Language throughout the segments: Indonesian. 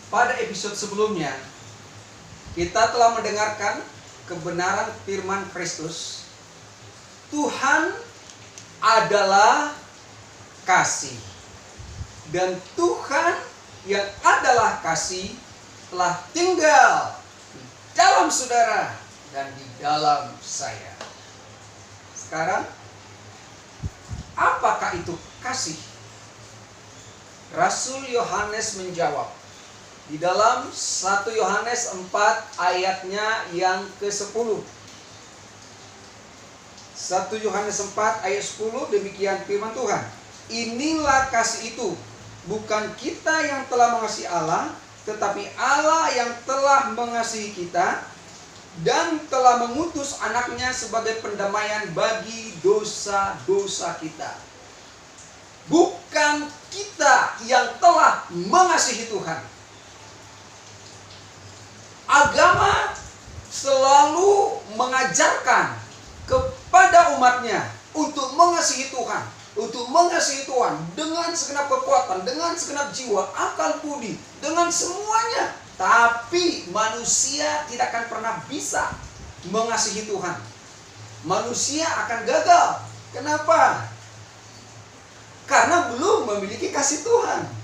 Pada episode sebelumnya, kita telah mendengarkan kebenaran firman Kristus. Tuhan adalah kasih. Dan Tuhan yang adalah kasih telah tinggal di dalam saudara dan di dalam saya. Sekarang, apakah itu kasih? Rasul Yohanes menjawab di dalam 1 Yohanes 4 ayatnya yang ke-10. 1 Yohanes 4 ayat 10, demikian firman Tuhan. Inilah kasih itu, bukan kita yang telah mengasihi Allah, tetapi Allah yang telah mengasihi kita dan telah mengutus anaknya sebagai pendamaian bagi dosa-dosa kita. Bukan kita yang telah mengasihi Tuhan. Agama selalu mengajarkan kepada umatnya untuk mengasihi Tuhan, untuk mengasihi Tuhan dengan segenap kekuatan, dengan segenap jiwa, akal budi, dengan semuanya. Tapi manusia tidak akan pernah bisa mengasihi Tuhan. Manusia akan gagal. Kenapa? Karena belum memiliki kasih Tuhan.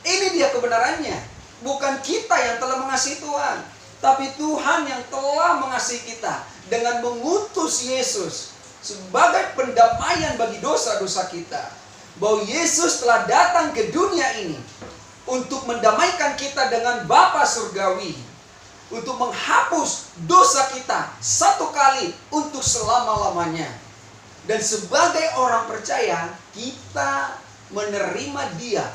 Ini dia kebenarannya. Bukan kita yang telah mengasihi Tuhan, tapi Tuhan yang telah mengasihi kita dengan mengutus Yesus sebagai pendamaian bagi dosa-dosa kita. Bahwa Yesus telah datang ke dunia ini untuk mendamaikan kita dengan Bapa Surgawi, untuk menghapus dosa kita satu kali untuk selama-lamanya. Dan sebagai orang percaya, kita menerima Dia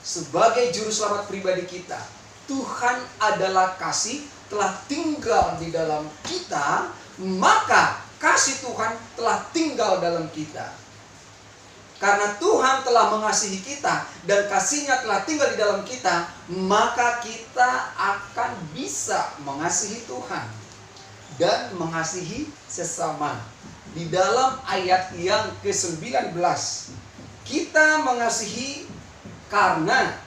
sebagai juru selamat pribadi kita. Tuhan adalah kasih, telah tinggal di dalam kita, maka kasih Tuhan telah tinggal dalam kita. Karena Tuhan telah mengasihi kita dan kasih-Nya telah tinggal di dalam kita, maka kita akan bisa mengasihi Tuhan dan mengasihi sesama. Di dalam ayat yang ke-19, kita mengasihi karena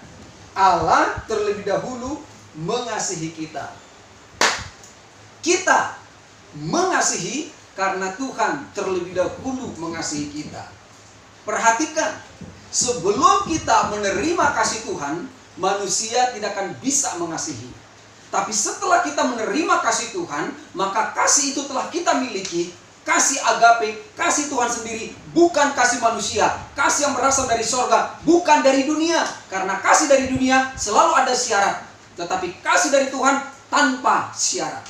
Allah terlebih dahulu mengasihi kita. Kita mengasihi karena Tuhan terlebih dahulu mengasihi kita. Perhatikan, sebelum kita menerima kasih Tuhan, manusia tidak akan bisa mengasihi. Tapi setelah kita menerima kasih Tuhan, maka kasih itu telah kita miliki. Kasih agape, kasih Tuhan sendiri, bukan kasih manusia. Kasih yang berasal dari sorga, bukan dari dunia. Karena kasih dari dunia selalu ada syarat. Tetapi kasih dari Tuhan tanpa syarat.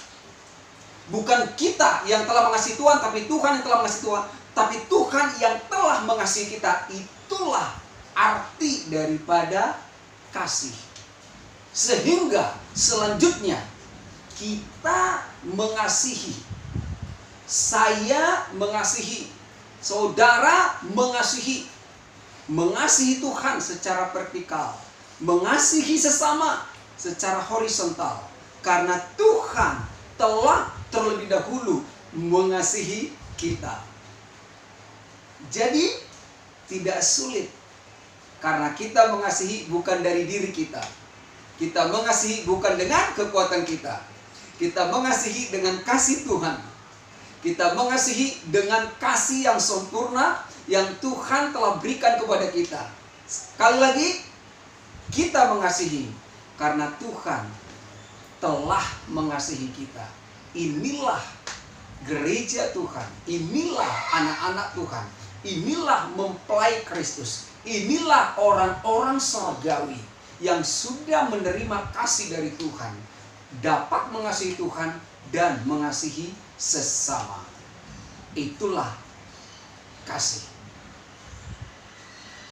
Bukan kita yang telah mengasihi Tuhan, tapi Tuhan yang telah mengasihi Tuhan. Tapi Tuhan yang telah mengasihi kita, itulah arti daripada kasih. Sehingga selanjutnya kita mengasihi. Saya mengasihi, saudara mengasihi. Mengasihi Tuhan secara vertikal, mengasihi sesama secara horizontal. Karena Tuhan telah terlebih dahulu mengasihi kita. Jadi tidak sulit. Karena kita mengasihi bukan dari diri kita. Kita mengasihi bukan dengan kekuatan kita. Kita mengasihi dengan kasih Tuhan. Kita mengasihi dengan kasih yang sempurna yang Tuhan telah berikan kepada kita. Sekali lagi, kita mengasihi karena Tuhan telah mengasihi kita. Inilah gereja Tuhan. Inilah anak-anak Tuhan. Inilah mempelai Kristus. Inilah orang-orang surgawi yang sudah menerima kasih dari Tuhan, dapat mengasihi Tuhan dan mengasihi sesama. Itulah kasih.